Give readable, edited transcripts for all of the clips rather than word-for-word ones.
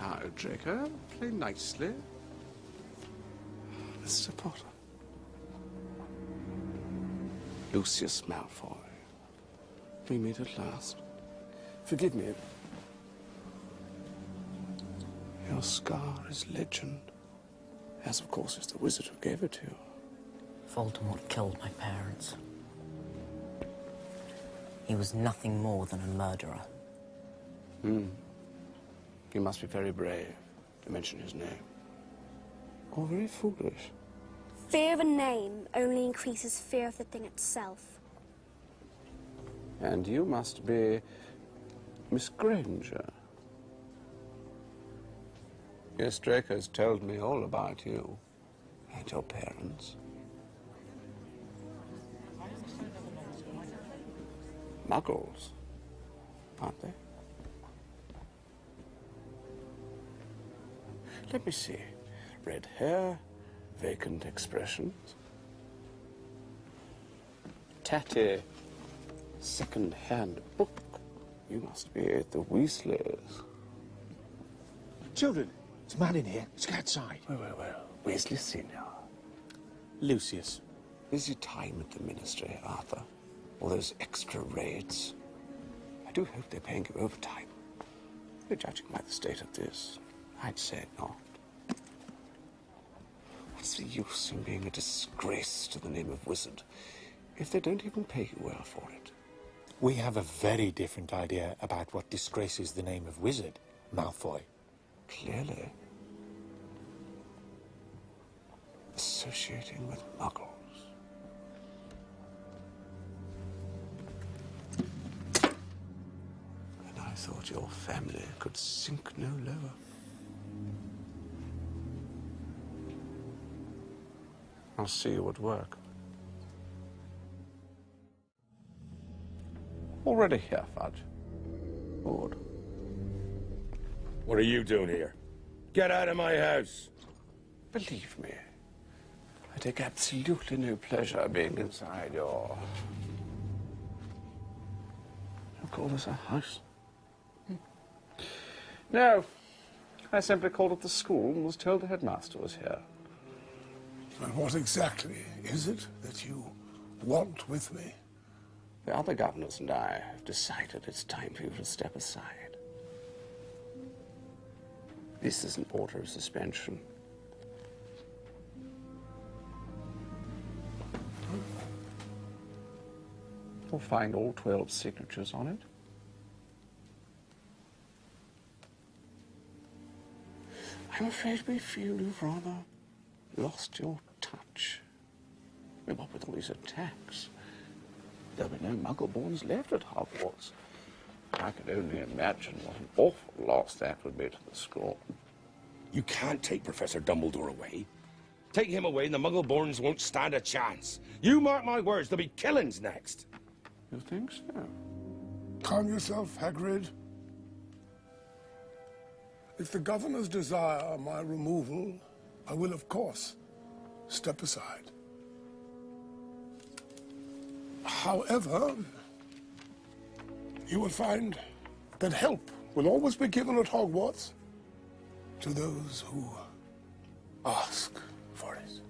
Now, Draco, play nicely. Mr. Potter. Lucius Malfoy. We meet at last. Forgive me. Your scar is legend, as of course is the wizard who gave it to you. Voldemort killed my parents. He was nothing more than a murderer. You must be very brave to mention his name. Or very foolish. Fear of a name only increases fear of the thing itself. And you must be Miss Granger. Yes, Draco's told me all about you and your parents. Muggles, aren't they? Let me see. Red hair, vacant expressions. Tatty, second-hand book. You must be at the Weasleys. Children, it's a man in here. Let's go outside. Well. Weasley Senior. Lucius. Is your time at the ministry, Arthur? All those extra rates? I do hope they're paying you overtime. But judging by the state of this, I'd say not. What's the use in being a disgrace to the name of wizard if they don't even pay you well for it? We have a very different idea about what disgraces the name of wizard, Malfoy. Clearly. Associating with muggles. And I thought your family could sink no lower. I'll see you at work. Already here, Fudge. Good. What are you doing here? Get out of my house! Believe me, I take absolutely no pleasure being inside your... You call this a house? No, I simply called at the school and was told the headmaster was here. And what exactly is it that you want with me? The other governors and I have decided it's time for you to step aside. This is an order of suspension. You'll find all 12 signatures on it. I'm afraid we feel you've rather lost your touch. What with all these attacks? There'll be no Muggle-borns left at Hogwarts. I can only imagine what an awful loss that would be to the school. You can't take Professor Dumbledore away. Take him away and the Muggle-borns won't stand a chance. You mark my words, there'll be killings next. You think so? Calm yourself, Hagrid. If the governors desire my removal, I will, of course, step aside. However, you will find that help will always be given at Hogwarts to those who ask for it.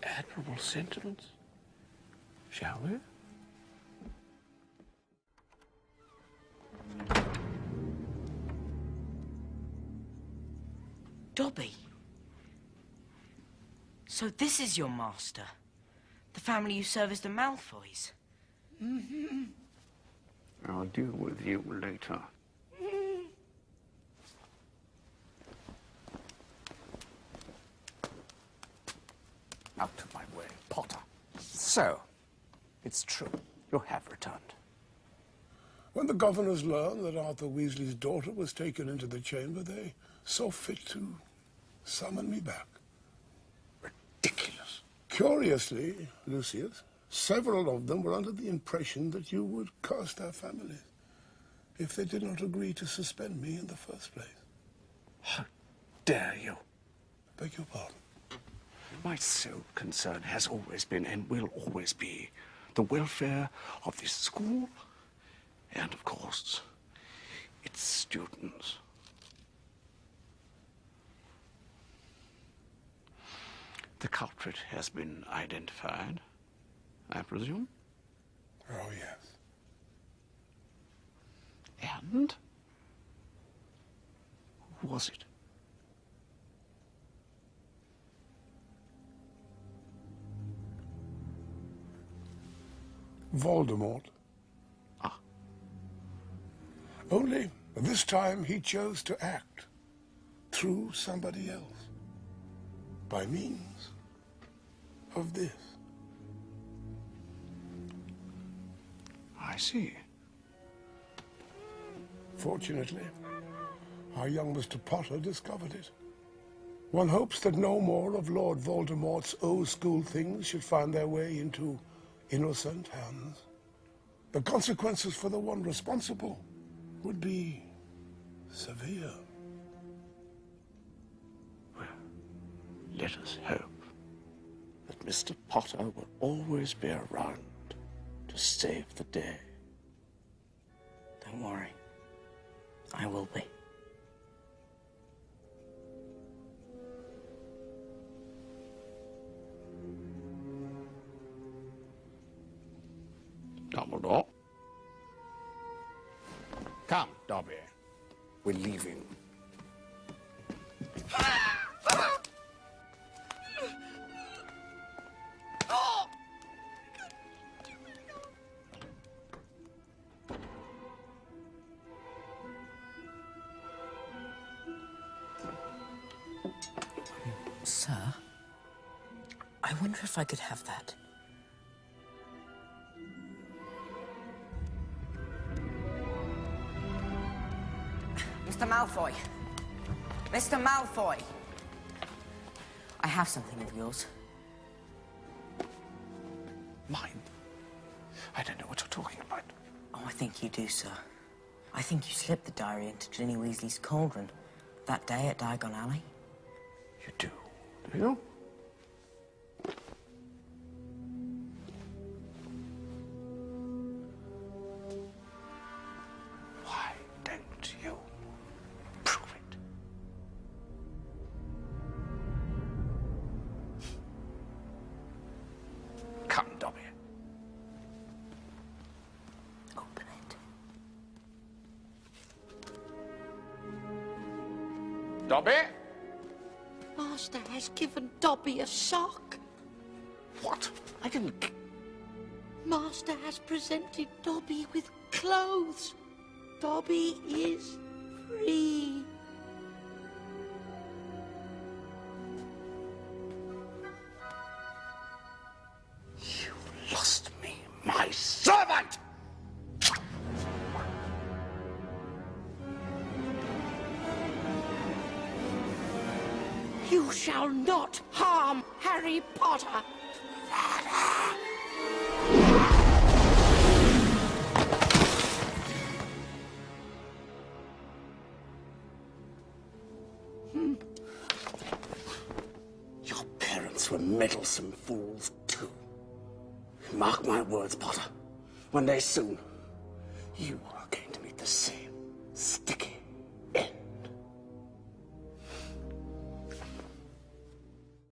Admirable sentiments. Shall we? Dobby. So this is your master? The family you serve as the Malfoys? Mm-hmm. I'll deal with you later. Out of my way, Potter. So, it's true. You have returned. When the governors learned that Arthur Weasley's daughter was taken into the chamber, they saw fit to summon me back. Ridiculous. Curiously, Lucius, several of them were under the impression that you would curse their families if they did not agree to suspend me in the first place. How dare you? Beg your pardon. My sole concern has always been and will always be the welfare of this school and, of course, its students. The culprit has been identified, I presume? Oh, yes. And? Who was it? Voldemort. Ah. Only this time he chose to act through somebody else by means of this. I see. Fortunately, our young Mr. Potter discovered it. One hopes that no more of Lord Voldemort's old school things should find their way into innocent hands. The consequences for the one responsible would be severe. Well, let us hope that Mr. Potter will always be around to save the day. Don't worry. I will be. Dumbledore. Come, Dobby. We're leaving. Sir, I wonder if I could have that. Mr. Malfoy! Mr. Malfoy! I have something of yours. Mine? I don't know what you're talking about. Oh, I think you do, sir. I think you slipped the diary into Ginny Weasley's cauldron that day at Diagon Alley. You do you? Why don't you prove it? Come, Dobby. Open it. Dobby? Master has given Dobby a sock. What? I didn't... Master has presented Dobby with clothes. Dobby is free. You lost me, my servant! You shall not harm Harry Potter. Your parents were meddlesome fools, too. Mark my words, Potter. One day soon, you are going to meet the same sticky